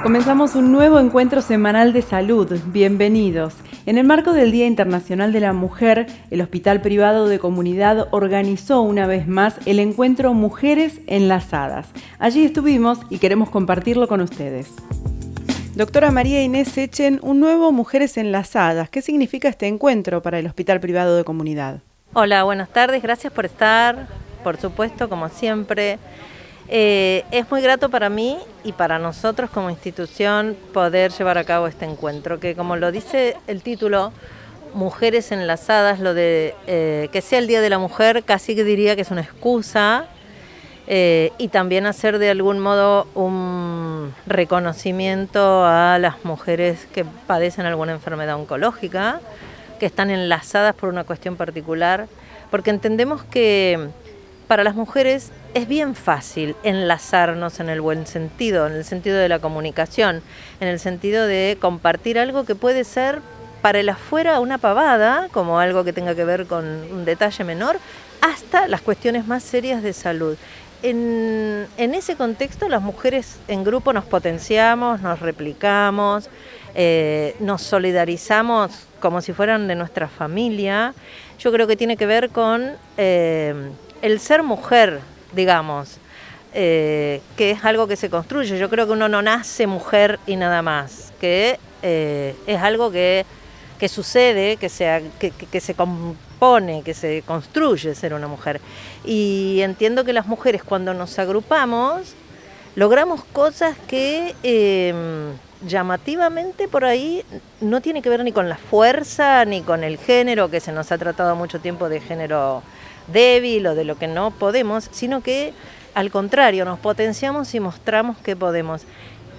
Comenzamos un nuevo encuentro semanal de salud. Bienvenidos. En el marco del Día Internacional de la Mujer, el Hospital Privado de Comunidad organizó una vez más el encuentro Mujeres Enlazadas. Allí estuvimos y queremos compartirlo con ustedes. Doctora María Inés Echen, un nuevo Mujeres Enlazadas. ¿Qué significa este encuentro para el Hospital Privado de Comunidad? Hola, buenas tardes, gracias por estar, por supuesto, como siempre. Es muy grato para mí y para nosotros como institución poder llevar a cabo este encuentro, que como lo dice el título, Mujeres Enlazadas, lo de que sea el Día de la Mujer, casi que diría que es una excusa, y también hacer de algún modo un reconocimiento a las mujeres que padecen alguna enfermedad oncológica, que están enlazadas por una cuestión particular, porque entendemos que para las mujeres es bien fácil enlazarnos en el buen sentido, en el sentido de la comunicación, en el sentido de compartir algo que puede ser para el afuera una pavada, como algo que tenga que ver con un detalle menor, hasta las cuestiones más serias de salud. En ese contexto las mujeres en grupo nos potenciamos, nos replicamos, nos solidarizamos como si fueran de nuestra familia. Yo creo que tiene que ver con el ser mujer, digamos, que es algo que se construye. Yo creo que uno no nace mujer y nada más, que es algo que sucede, que se compone, que se construye ser una mujer. Y entiendo que las mujeres cuando nos agrupamos logramos cosas que llamativamente por ahí no tiene que ver ni con la fuerza ni con el género, que se nos ha tratado mucho tiempo de género débil o de lo que no podemos, sino que al contrario, nos potenciamos y mostramos que podemos.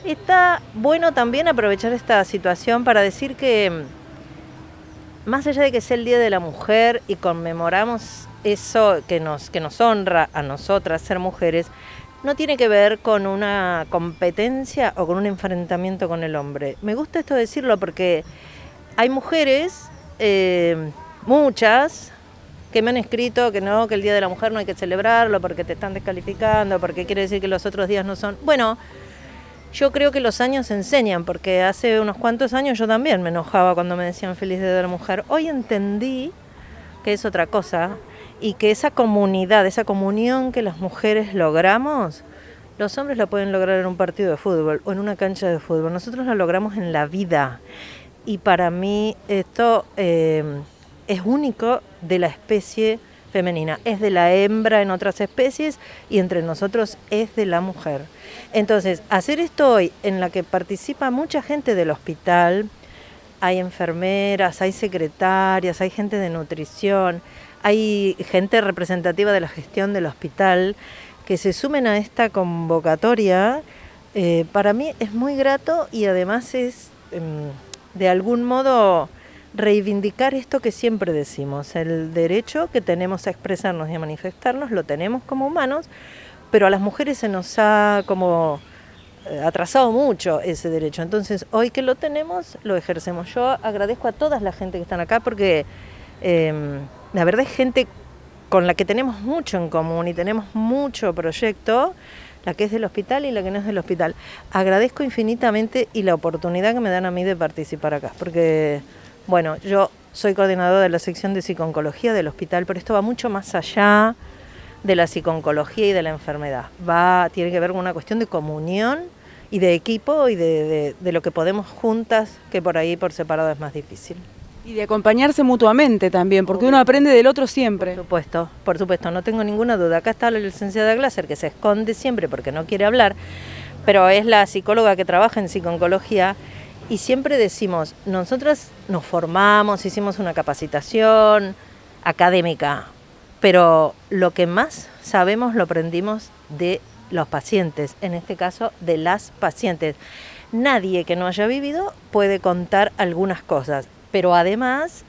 Está bueno también aprovechar esta situación para decir que más allá de que sea el Día de la Mujer y conmemoramos eso que nos honra a nosotras ser mujeres, no tiene que ver con una competencia o con un enfrentamiento con el hombre. Me gusta esto decirlo porque hay mujeres, muchas, que me han escrito que no, que el Día de la Mujer no hay que celebrarlo porque te están descalificando, porque quiere decir que los otros días no son. Bueno, yo creo que los años enseñan, porque hace unos cuantos años yo también me enojaba cuando me decían feliz Día de la Mujer. Hoy entendí que es otra cosa y que esa comunidad, esa comunión que las mujeres logramos, los hombres la pueden lograr en un partido de fútbol o en una cancha de fútbol. Nosotros la logramos en la vida y para mí esto es único de la especie femenina, es de la hembra en otras especies y entre nosotros es de la mujer. Entonces, hacer esto hoy en la que participa mucha gente del hospital, hay enfermeras, hay secretarias, hay gente de nutrición, hay gente representativa de la gestión del hospital que se sumen a esta convocatoria, para mí es muy grato y además es de algún modo reivindicar esto que siempre decimos, el derecho que tenemos a expresarnos y a manifestarnos, lo tenemos como humanos, pero a las mujeres se nos ha como atrasado mucho ese derecho. Entonces, hoy que lo tenemos, lo ejercemos. Yo agradezco a toda la gente que están acá porque la verdad es gente con la que tenemos mucho en común y tenemos mucho proyecto, la que es del hospital y la que no es del hospital. Agradezco infinitamente y la oportunidad que me dan a mí de participar acá, porque bueno, yo soy coordinadora de la sección de psico-oncología del hospital, pero esto va mucho más allá de la psico-oncología y de la enfermedad. Tiene que ver con una cuestión de comunión y de equipo y de lo que podemos juntas, que por ahí por separado es más difícil. Y de acompañarse mutuamente también, porque uno aprende del otro siempre. Por supuesto, no tengo ninguna duda. Acá está la licenciada Glaser, que se esconde siempre porque no quiere hablar, pero es la psicóloga que trabaja en psico-oncología. Y siempre decimos, nosotras nos formamos, hicimos una capacitación académica, pero lo que más sabemos lo aprendimos de los pacientes, en este caso de las pacientes. Nadie que no haya vivido puede contar algunas cosas, pero además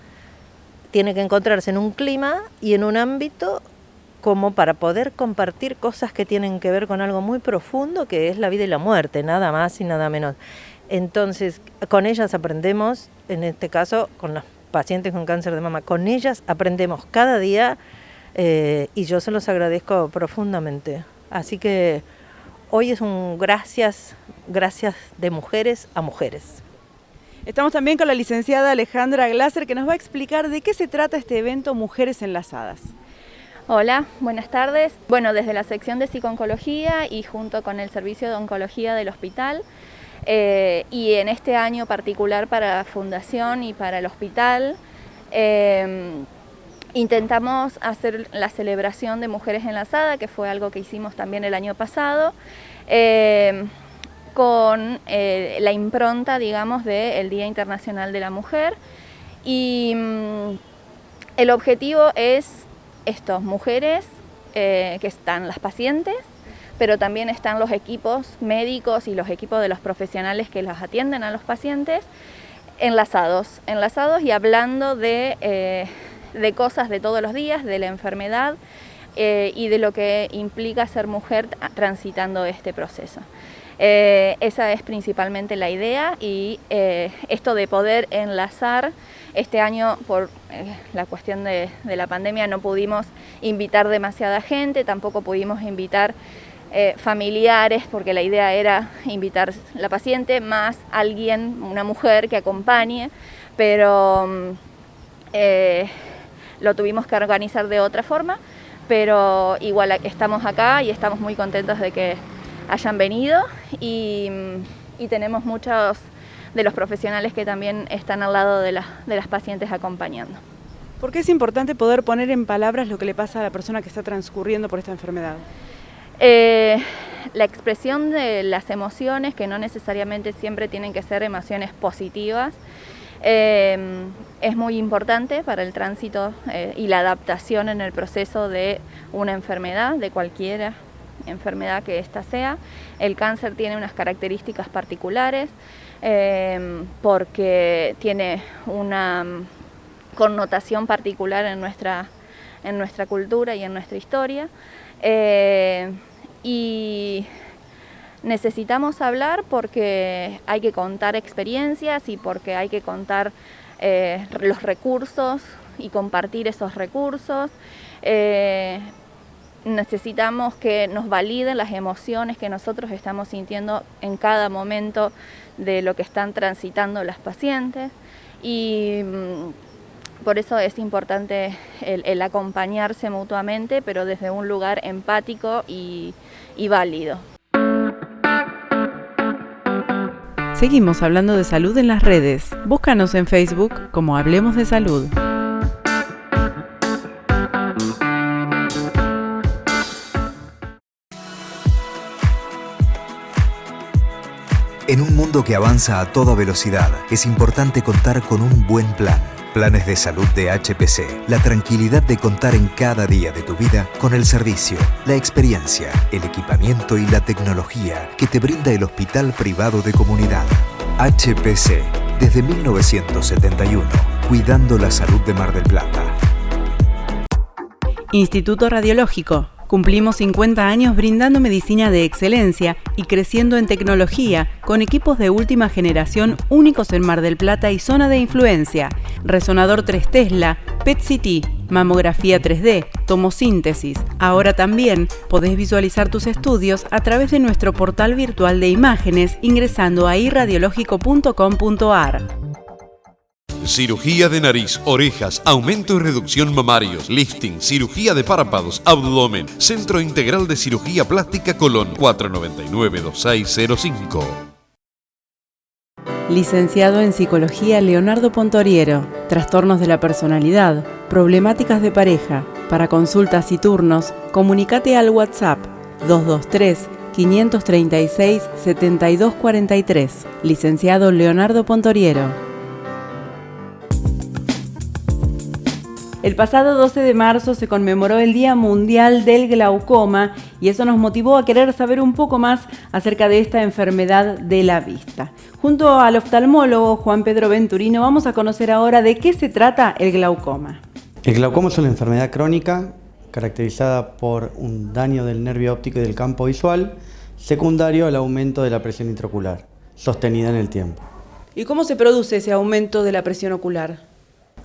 tiene que encontrarse en un clima y en un ámbito como para poder compartir cosas que tienen que ver con algo muy profundo, que es la vida y la muerte, nada más y nada menos. Entonces, con ellas aprendemos, en este caso, con las pacientes con cáncer de mama, con ellas aprendemos cada día y yo se los agradezco profundamente. Así que hoy es un gracias gracias de mujeres a mujeres. Estamos también con la licenciada Alejandra Glaser, que nos va a explicar de qué se trata este evento Mujeres Enlazadas. Hola, buenas tardes. Bueno, desde la sección de psico-oncología y junto con el servicio de oncología del hospital, y en este año particular para la fundación y para el hospital, intentamos hacer la celebración de Mujeres Enlazadas, que fue algo que hicimos también el año pasado, con la impronta, digamos, del Día Internacional de la Mujer. Y el objetivo es mujeres, que están las pacientes, pero también están los equipos médicos y los equipos de los profesionales que las atienden a los pacientes, enlazados y hablando de cosas de todos los días, de la enfermedad y de lo que implica ser mujer transitando este proceso. Esa es principalmente la idea, y esto de poder enlazar. Este año, por la cuestión de la pandemia, no pudimos invitar demasiada gente, tampoco pudimos invitar familiares, porque la idea era invitar la paciente más alguien, una mujer que acompañe, pero lo tuvimos que organizar de otra forma, pero igual estamos acá y estamos muy contentos de que hayan venido, y tenemos muchos de los profesionales que también están al lado de las pacientes acompañando. ¿Por qué es importante poder poner en palabras lo que le pasa a la persona que está transcurriendo por esta enfermedad? La expresión de las emociones, que no necesariamente siempre tienen que ser emociones positivas, es muy importante para el tránsito y la adaptación en el proceso de una enfermedad, de cualquier enfermedad que ésta sea. El cáncer tiene unas características particulares, porque tiene una connotación particular en nuestra cultura y en nuestra historia, y necesitamos hablar porque hay que contar experiencias y porque hay que contar los recursos y compartir esos recursos. Necesitamos que nos validen las emociones que nosotros estamos sintiendo en cada momento de lo que están transitando las pacientes, y por eso es importante el acompañarse mutuamente, pero desde un lugar empático y válido. Seguimos hablando de salud en las redes. Búscanos en Facebook como Hablemos de Salud. En un mundo que avanza a toda velocidad, es importante contar con un buen plan. Planes de salud de HPC. La tranquilidad de contar en cada día de tu vida con el servicio, la experiencia, el equipamiento y la tecnología que te brinda el Hospital Privado de Comunidad. HPC, desde 1971, cuidando la salud de Mar del Plata. Instituto Radiológico. Cumplimos 50 años brindando medicina de excelencia y creciendo en tecnología, con equipos de última generación únicos en Mar del Plata y zona de influencia. Resonador 3 Tesla, PET-CT, mamografía 3D, tomosíntesis. Ahora también podés visualizar tus estudios a través de nuestro portal virtual de imágenes ingresando a irradiológico.com.ar. Cirugía de nariz, orejas, aumento y reducción mamarios, lifting, cirugía de párpados, abdomen, Centro Integral de Cirugía Plástica Colón, 499-2605. Licenciado en Psicología Leonardo Pontoriero. Trastornos de la personalidad, problemáticas de pareja. Para consultas y turnos, comunícate al WhatsApp 223-536-7243. Licenciado Leonardo Pontoriero. El pasado 12 de marzo se conmemoró el Día Mundial del Glaucoma y eso nos motivó a querer saber un poco más acerca de esta enfermedad de la vista. Junto al oftalmólogo Juan Pedro Venturino vamos a conocer ahora de qué se trata el glaucoma. El glaucoma es una enfermedad crónica caracterizada por un daño del nervio óptico y del campo visual, secundario al aumento de la presión intraocular, sostenida en el tiempo. ¿Y cómo se produce ese aumento de la presión ocular?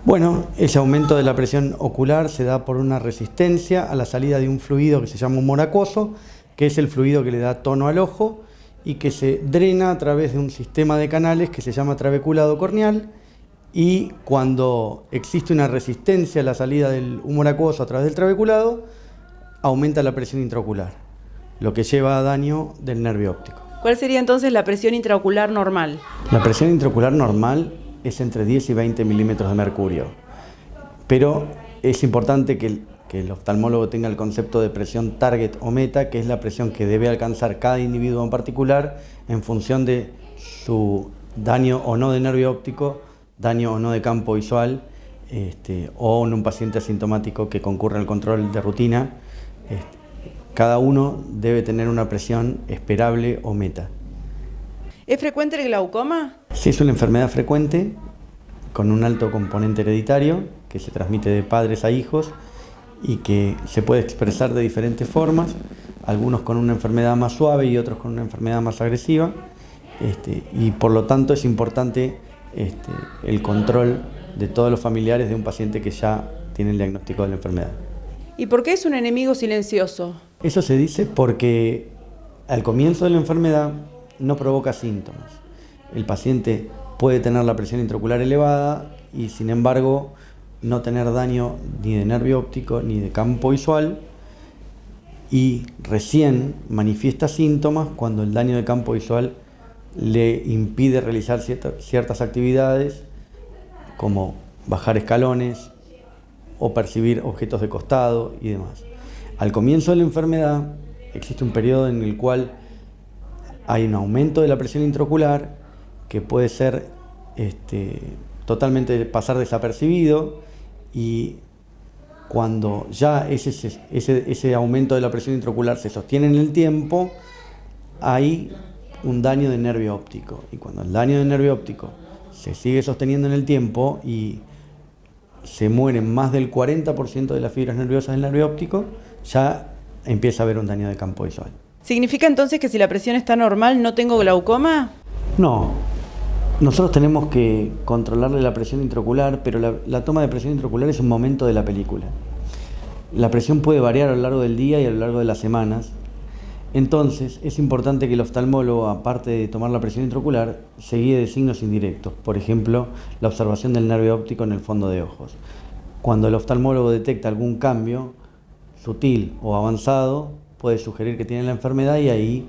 Bueno, ese aumento de la presión ocular se da por una resistencia a la salida de un fluido que se llama humor acuoso, que es el fluido que le da tono al ojo y que se drena a través de un sistema de canales que se llama trabeculado corneal, y cuando existe una resistencia a la salida del humor acuoso a través del trabeculado, aumenta la presión intraocular, lo que lleva a daño del nervio óptico. ¿Cuál sería entonces la presión intraocular normal? La presión intraocular normal es entre 10 y 20 milímetros de mercurio, pero es importante que el oftalmólogo tenga el concepto de presión target o meta, que es la presión que debe alcanzar cada individuo en particular en función de su daño o no de nervio óptico, daño o no de campo visual, o en un paciente asintomático que concurre al control de rutina. Cada uno debe tener una presión esperable o meta. ¿Es frecuente el glaucoma? Sí, es una enfermedad frecuente con un alto componente hereditario que se transmite de padres a hijos y que se puede expresar de diferentes formas, algunos con una enfermedad más suave y otros con una enfermedad más agresiva, y por lo tanto es importante el control de todos los familiares de un paciente que ya tiene el diagnóstico de la enfermedad. ¿Y por qué es un enemigo silencioso? Eso se dice porque al comienzo de la enfermedad no provoca síntomas. El paciente puede tener la presión intraocular elevada y sin embargo no tener daño ni de nervio óptico ni de campo visual, y recién manifiesta síntomas cuando el daño de campo visual le impide realizar ciertas actividades como bajar escalones o percibir objetos de costado y demás. Al comienzo de la enfermedad existe un periodo en el cual hay un aumento de la presión intraocular que puede ser totalmente pasar desapercibido, y cuando ya ese aumento de la presión intraocular se sostiene en el tiempo, hay un daño de nervio óptico, y cuando el daño de nervio óptico se sigue sosteniendo en el tiempo y se mueren más del 40% de las fibras nerviosas del nervio óptico, ya empieza a haber un daño de campo visual. ¿Significa entonces que si la presión está normal no tengo glaucoma? No, nosotros tenemos que controlarle la presión intraocular, pero la toma de presión intraocular es un momento de la película. La presión puede variar a lo largo del día y a lo largo de las semanas. Entonces es importante que el oftalmólogo, aparte de tomar la presión intraocular, se guíe de signos indirectos, por ejemplo, la observación del nervio óptico en el fondo de ojos. Cuando el oftalmólogo detecta algún cambio sutil o avanzado, puede sugerir que tiene la enfermedad y ahí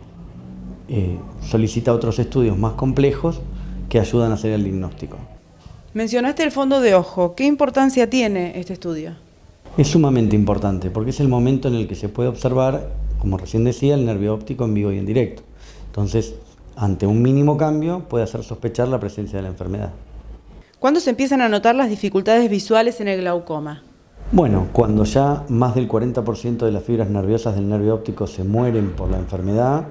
solicita otros estudios más complejos que ayudan a hacer el diagnóstico. Mencionaste el fondo de ojo. ¿Qué importancia tiene este estudio? Es sumamente importante porque es el momento en el que se puede observar, como recién decía, el nervio óptico en vivo y en directo. Entonces, ante un mínimo cambio puede hacer sospechar la presencia de la enfermedad. ¿Cuándo se empiezan a notar las dificultades visuales en el glaucoma? Bueno, cuando ya más del 40% de las fibras nerviosas del nervio óptico se mueren por la enfermedad,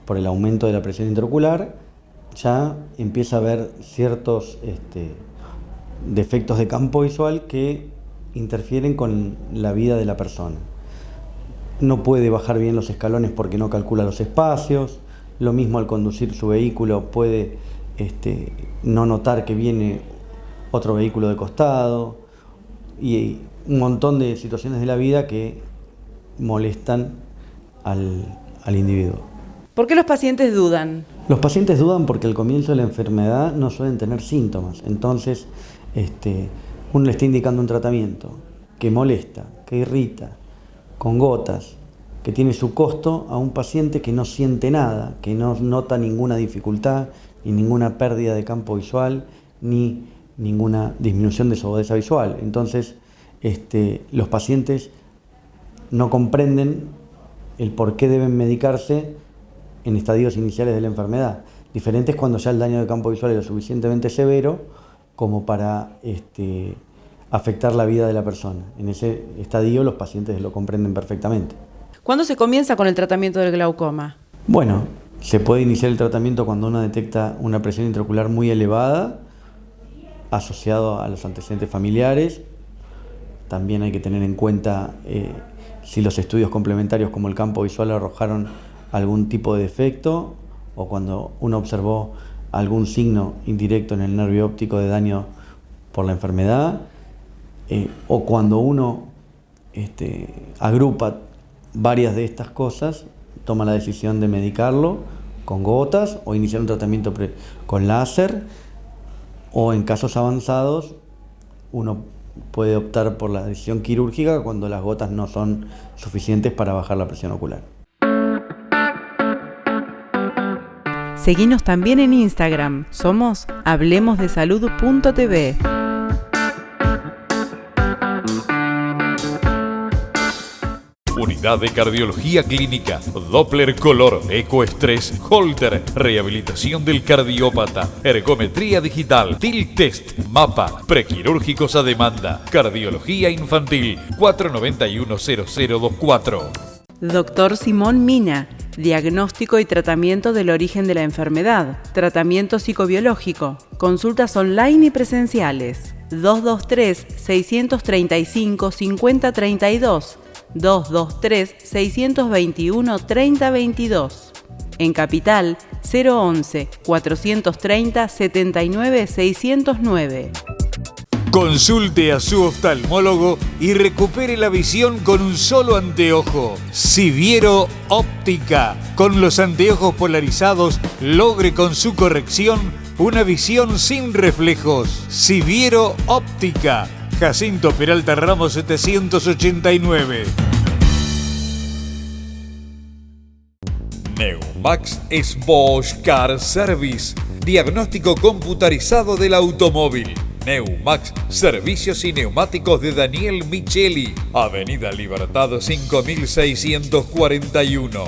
por el aumento de la presión intraocular, ya empieza a haber ciertos defectos de campo visual que interfieren con la vida de la persona. No puede bajar bien los escalones porque no calcula los espacios, lo mismo al conducir su vehículo puede no notar que viene otro vehículo de costado, y un montón de situaciones de la vida que molestan al individuo. ¿Por qué los pacientes dudan? Los pacientes dudan porque al comienzo de la enfermedad no suelen tener síntomas, entonces uno le está indicando un tratamiento que molesta, que irrita, con gotas, que tiene su costo, a un paciente que no siente nada, que no nota ninguna dificultad, ni ninguna pérdida de campo visual, ni ninguna disminución de su agudeza visual. Entonces, los pacientes no comprenden el por qué deben medicarse en estadios iniciales de la enfermedad. Diferente es cuando ya el daño de campo visual es lo suficientemente severo como para afectar la vida de la persona. En ese estadio los pacientes lo comprenden perfectamente. ¿Cuándo se comienza con el tratamiento del glaucoma? Bueno, se puede iniciar el tratamiento cuando uno detecta una presión intraocular muy elevada, asociado a los antecedentes familiares. También hay que tener en cuenta si los estudios complementarios como el campo visual arrojaron algún tipo de defecto, o cuando uno observó algún signo indirecto en el nervio óptico de daño por la enfermedad, o cuando uno agrupa varias de estas cosas, toma la decisión de medicarlo con gotas o iniciar un tratamiento con láser, o en casos avanzados uno puede optar por la decisión quirúrgica cuando las gotas no son suficientes para bajar la presión ocular. Seguinos también en Instagram, somos hablemosdesalud.tv. Unidad de Cardiología Clínica, Doppler Color, Ecoestrés, Holter, Rehabilitación del Cardiópata, Ergometría Digital, TIL Test, Mapa, Prequirúrgicos a Demanda, Cardiología Infantil, 491-0024. Doctor Simón Mina, diagnóstico y tratamiento del origen de la enfermedad, tratamiento psicobiológico, consultas online y presenciales, 223-635-5032, 223-621-3022. En Capital, 011-430-79-609. Consulte a su oftalmólogo y recupere la visión con un solo anteojo. Siviero Óptica. Con los anteojos polarizados, logre con su corrección una visión sin reflejos. Siviero Óptica. Jacinto Peralta Ramos 789. Neumax es Bosch Car Service. Diagnóstico computarizado del automóvil. Neumax, servicios y neumáticos de Daniel Micheli. Avenida Libertad 5641.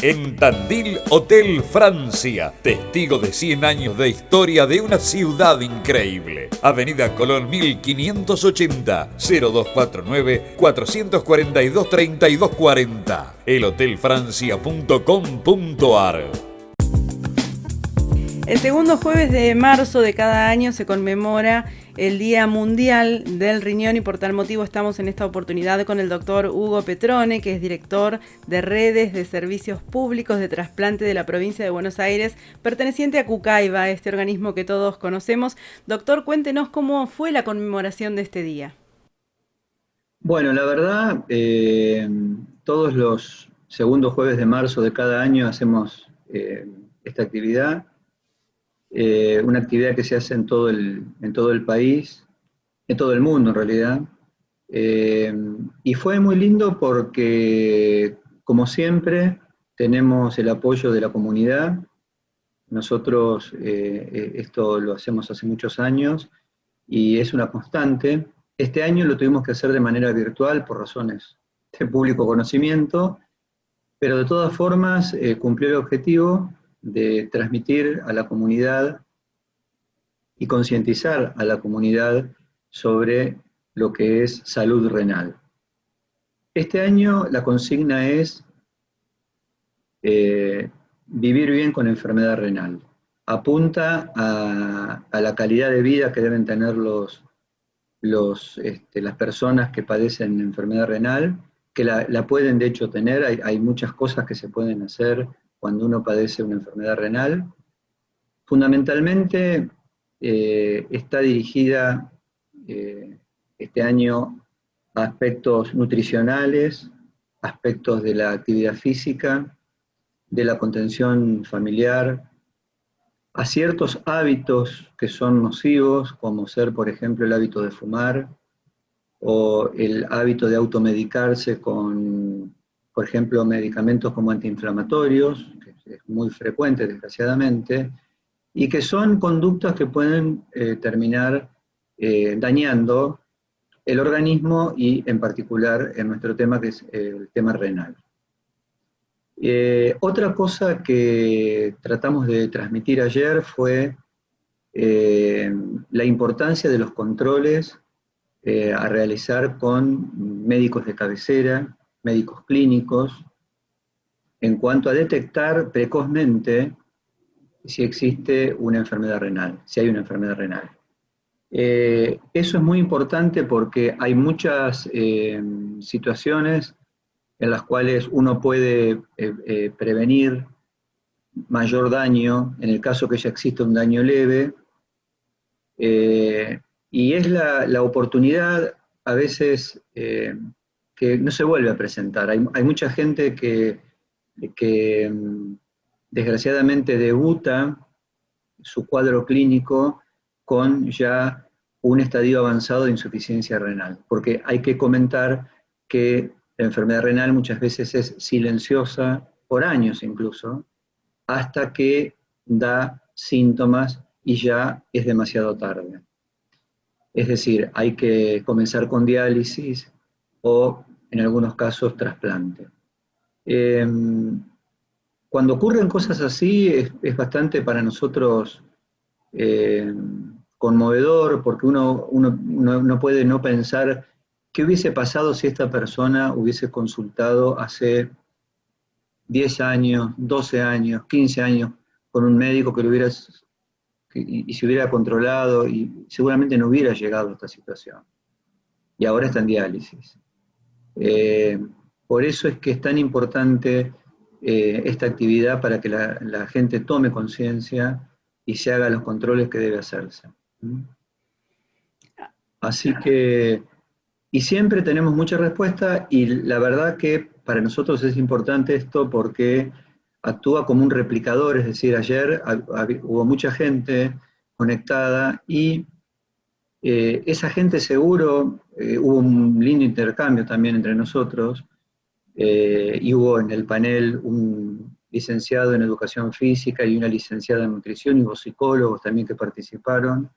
En Tandil, Hotel Francia, testigo de 100 años de historia de una ciudad increíble. Avenida Colón 1580, 0249-442-3240. elhotelfrancia.com.ar. El segundo jueves de marzo de cada año se conmemora el Día Mundial del Riñón y por tal motivo estamos en esta oportunidad con el doctor Hugo Petrone, que es director de redes de servicios públicos de trasplante de la provincia de Buenos Aires, perteneciente a Cucaiba, este organismo que todos conocemos. Doctor, cuéntenos cómo fue la conmemoración de este día. Bueno, la verdad, todos los segundos jueves de marzo de cada año hacemos esta actividad. Una actividad que se hace en todo el país, en todo el mundo en realidad, y fue muy lindo porque, como siempre, tenemos el apoyo de la comunidad. Nosotros esto lo hacemos hace muchos años y es una constante. Este año lo tuvimos que hacer de manera virtual por razones de público conocimiento, pero de todas formas cumplió el objetivo de transmitir a la comunidad y concientizar a la comunidad sobre lo que es salud renal. Este año la consigna es vivir bien con enfermedad renal. Apunta a la calidad de vida que deben tener las personas que padecen enfermedad renal, que la pueden de hecho tener. Hay muchas cosas que se pueden hacer cuando uno padece una enfermedad renal. Fundamentalmente está dirigida este año a aspectos nutricionales, aspectos de la actividad física, de la contención familiar, a ciertos hábitos que son nocivos, como ser, por ejemplo, el hábito de fumar, o el hábito de automedicarse con, por ejemplo, medicamentos como antiinflamatorios, que es muy frecuente, desgraciadamente, y que son conductas que pueden terminar dañando el organismo y, en particular, en nuestro tema, que es el tema renal. Otra cosa que tratamos de transmitir ayer fue la importancia de los controles a realizar con médicos de cabecera, médicos clínicos, en cuanto a detectar precozmente si existe una enfermedad renal, si hay una enfermedad renal. Eso es muy importante porque hay muchas situaciones en las cuales uno puede prevenir mayor daño, en el caso que ya existe un daño leve, y es la oportunidad a veces que no se vuelve a presentar. Hay mucha gente que que desgraciadamente debuta su cuadro clínico con ya un estadio avanzado de insuficiencia renal, porque hay que comentar que la enfermedad renal muchas veces es silenciosa, por años incluso, hasta que da síntomas y ya es demasiado tarde. Es decir, hay que comenzar con diálisis o, en algunos casos, trasplante. Cuando ocurren cosas así, es bastante para nosotros conmovedor, porque uno no puede no pensar qué hubiese pasado si esta persona hubiese consultado hace 10 años, 12 años, 15 años con un médico que lo hubiera y se hubiera controlado, y seguramente no hubiera llegado a esta situación. Y ahora está en diálisis. Por eso es que es tan importante esta actividad, para que la gente tome conciencia y se haga los controles que debe hacerse. Así que, y siempre tenemos mucha respuesta, y la verdad que para nosotros es importante esto porque actúa como un replicador, es decir, ayer hubo mucha gente conectada y esa gente seguro, hubo un lindo intercambio también entre nosotros, y hubo en el panel un licenciado en educación física y una licenciada en nutrición, y hubo psicólogos también que participaron.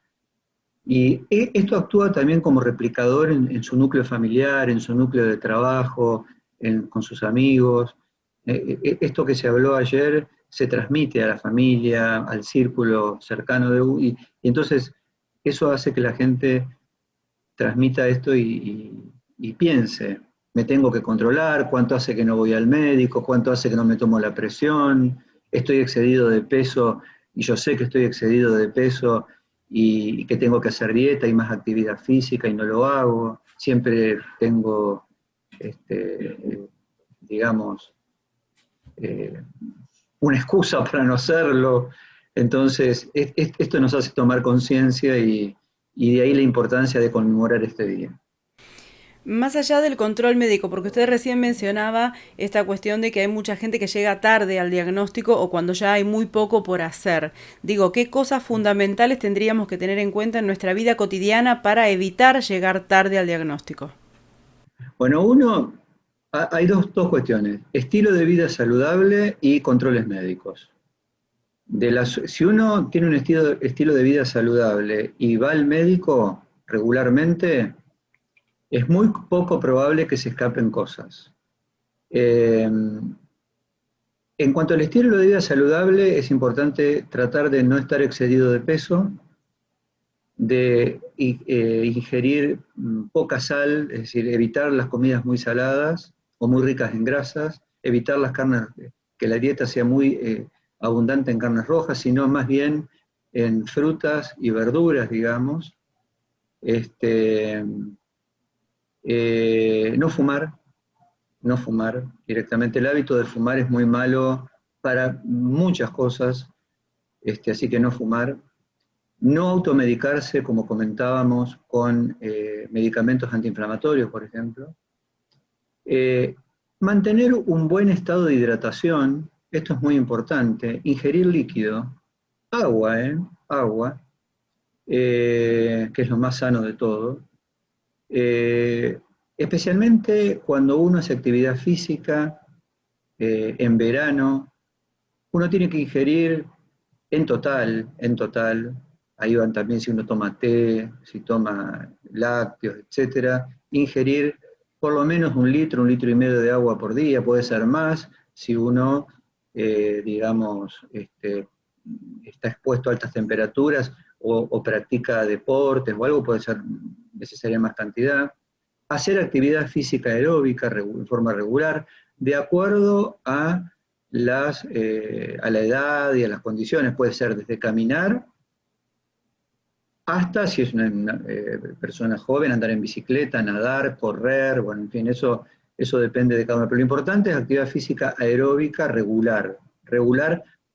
Y esto actúa también como replicador en su núcleo familiar, en su núcleo de trabajo, con sus amigos. Esto que se habló ayer se transmite a la familia, al círculo cercano y entonces eso hace que la gente transmita esto y piense, me tengo que controlar, cuánto hace que no voy al médico, cuánto hace que no me tomo la presión, estoy excedido de peso y yo sé que estoy excedido de peso y que tengo que hacer dieta y más actividad física y no lo hago, siempre tengo, digamos, una excusa para no hacerlo. Entonces, esto nos hace tomar conciencia y de ahí la importancia de conmemorar este día. Más allá del control médico, porque usted recién mencionaba esta cuestión de que hay mucha gente que llega tarde al diagnóstico o cuando ya hay muy poco por hacer. Digo, ¿qué cosas fundamentales tendríamos que tener en cuenta en nuestra vida cotidiana para evitar llegar tarde al diagnóstico? Bueno, hay dos cuestiones: estilo de vida saludable y controles médicos. Si uno tiene un estilo de vida saludable y va al médico regularmente, es muy poco probable que se escapen cosas. En cuanto al estilo de vida saludable, es importante tratar de no estar excedido de peso, de ingerir poca sal, es decir, evitar las comidas muy saladas o muy ricas en grasas, evitar las carnes, que la dieta sea muy abundante en carnes rojas, sino más bien en frutas y verduras, digamos. No fumar directamente. El hábito de fumar es muy malo para muchas cosas, así que no fumar. No automedicarse, como comentábamos, con medicamentos antiinflamatorios, por ejemplo. Mantener un buen estado de hidratación, esto es muy importante. Ingerir líquido, agua, que es lo más sano de todo. Especialmente cuando uno hace actividad física, en verano, uno tiene que ingerir en total, ahí van también si uno toma té, si toma lácteos, etcétera, ingerir por lo menos 1 litro, 1,5 litros de agua por día, puede ser más, si uno, digamos, está expuesto a altas temperaturas o practica deportes o algo, puede ser necesaria más cantidad. Hacer actividad física aeróbica en forma regular, de acuerdo a la edad y a las condiciones. Puede ser desde caminar hasta, si es una persona joven, andar en bicicleta, nadar, correr, bueno, en fin, eso depende de cada uno. Pero lo importante es actividad física aeróbica regular.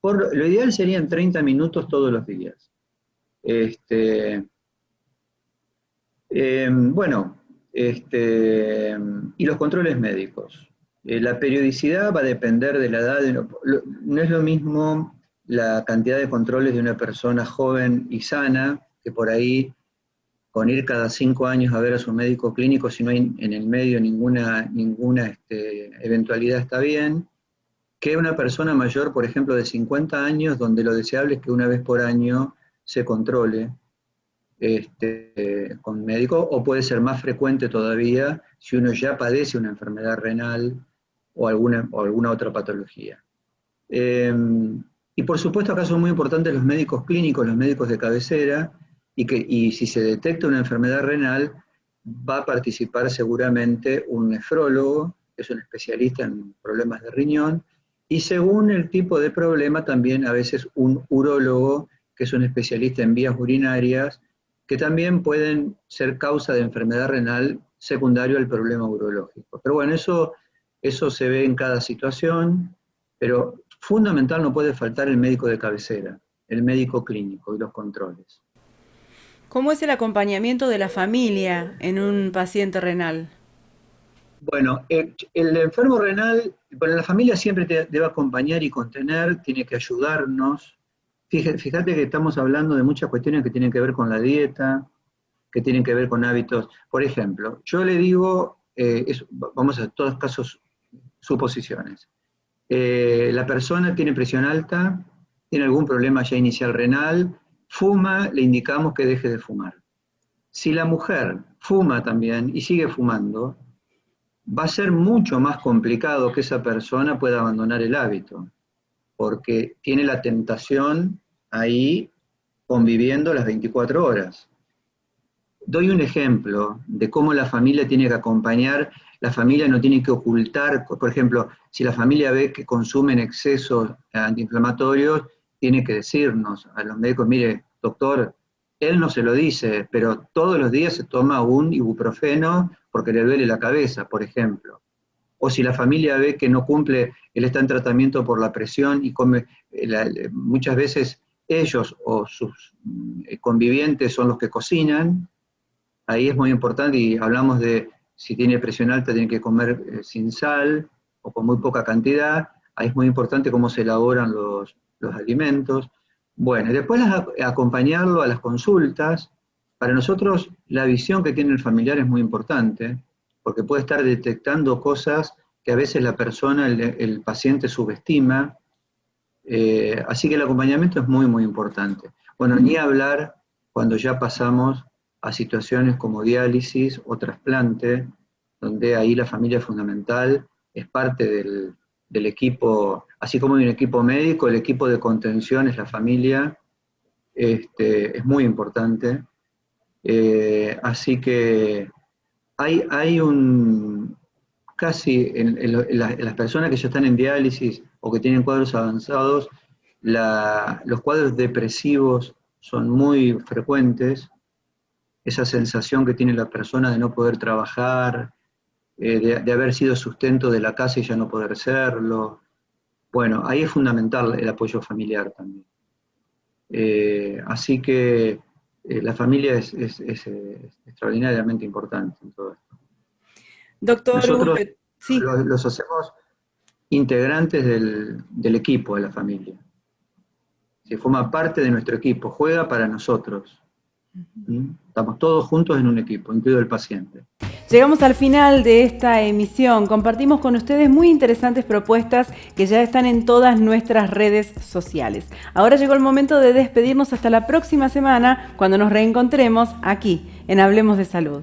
Lo ideal serían 30 minutos todos los días. Y los controles médicos. La periodicidad va a depender de la edad. No es lo mismo la cantidad de controles de una persona joven y sana, que por ahí con ir cada 5 años a ver a su médico clínico, si no hay en el medio ninguna eventualidad, está bien, que una persona mayor, por ejemplo, de 50 años, donde lo deseable es que una vez por año se controle con médico, o puede ser más frecuente todavía si uno ya padece una enfermedad renal o alguna otra patología. Y por supuesto acá son muy importantes los médicos clínicos, los médicos de cabecera, y si se detecta una enfermedad renal, va a participar seguramente un nefrólogo, que es un especialista en problemas de riñón, y según el tipo de problema también a veces un urólogo, que es un especialista en vías urinarias, que también pueden ser causa de enfermedad renal secundario al problema urológico. Pero bueno, eso se ve en cada situación, pero fundamental no puede faltar el médico de cabecera, el médico clínico y los controles. ¿Cómo es el acompañamiento de la familia en un paciente renal? Bueno, el enfermo renal, bueno, la familia siempre te debe acompañar y contener, tiene que ayudarnos. Fíjate que estamos hablando de muchas cuestiones que tienen que ver con la dieta, que tienen que ver con hábitos. Por ejemplo, yo le digo, vamos a todos casos, suposiciones. La persona tiene presión alta, tiene algún problema ya inicial renal, fuma, le indicamos que deje de fumar. Si la mujer fuma también y sigue fumando, va a ser mucho más complicado que esa persona pueda abandonar el hábito, porque tiene la tentación ahí conviviendo las 24 horas. Doy un ejemplo de cómo la familia tiene que acompañar, la familia no tiene que ocultar, por ejemplo, si la familia ve que consumen excesos antiinflamatorios, tiene que decirnos a los médicos, mire, doctor, él no se lo dice, pero todos los días se toma un ibuprofeno porque le duele la cabeza, por ejemplo. O si la familia ve que no cumple, él está en tratamiento por la presión y come, muchas veces ellos o sus convivientes son los que cocinan, ahí es muy importante, y hablamos de si tiene presión alta tiene que comer sin sal o con muy poca cantidad, ahí es muy importante cómo se elaboran los alimentos. Bueno, y después acompañarlo a las consultas. Para nosotros la visión que tiene el familiar es muy importante, porque puede estar detectando cosas que a veces la persona, el paciente subestima, así que el acompañamiento es muy, muy importante. Bueno, ni hablar cuando ya pasamos a situaciones como diálisis o trasplante, donde ahí la familia es fundamental, es parte del equipo, así como hay un equipo médico, el equipo de contención es la familia, es muy importante. Así que hay casi en las personas que ya están en diálisis o que tienen cuadros avanzados, los cuadros depresivos son muy frecuentes, esa sensación que tiene la persona de no poder trabajar, de haber sido sustento de la casa y ya no poder serlo. Bueno, ahí es fundamental el apoyo familiar también. Así que la familia es extraordinariamente importante en todo esto. Doctor, nosotros sí. los hacemos integrantes del equipo de la familia. Se forma parte de nuestro equipo, juega para nosotros. Estamos todos juntos en un equipo, incluido el paciente. Llegamos al final de esta emisión. Compartimos con ustedes muy interesantes propuestas que ya están en todas nuestras redes sociales. Ahora llegó el momento de despedirnos hasta la próxima semana, cuando nos reencontremos aquí en Hablemos de Salud.